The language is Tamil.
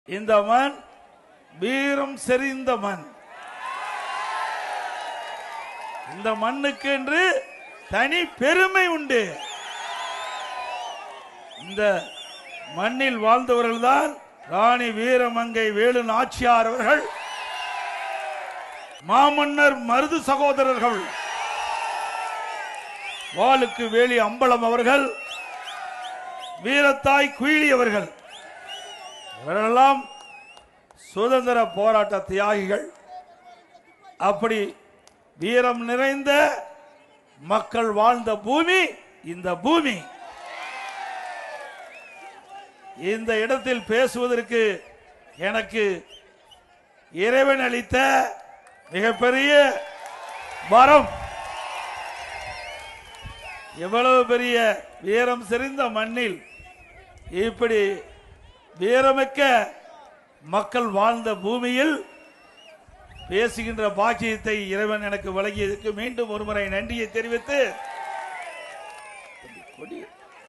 இந்த மண் வீரம் செறிந்த மண். இந்த மண்ணுக்கு என்று தனி பெருமை உண்டு. இந்த மண்ணில் வாழ்ந்தவர்கள் தான் ராணி வீரமங்கை வேலு நாச்சியார் அவர்கள், மாமன்னர் மருது சகோதரர்கள், வாளுக்கு வேலி அம்பலம் அவர்கள், வீரத்தாய் குயிலி அவர்கள், இவரெல்லாம் சுதந்திர போராட்ட தியாகிகள். அப்படி வீரம் நிறைந்த மக்கள் வாழ்ந்த பூமி இந்த பூமி. இந்த இடத்தில் பேசுவதற்கு எனக்கு இறைவன் அளித்த மிகப்பெரிய வரம். எவ்வளவு பெரிய வீரம் செறிந்த மண்ணில் இப்படி வீரமிக்க மக்கள் வாழ்ந்த பூமியில் பேசுகின்ற பாக்கியத்தை இறைவன் எனக்கு வழங்கியதற்கு மீண்டும் ஒருமுறை நன்றியை தெரிவித்து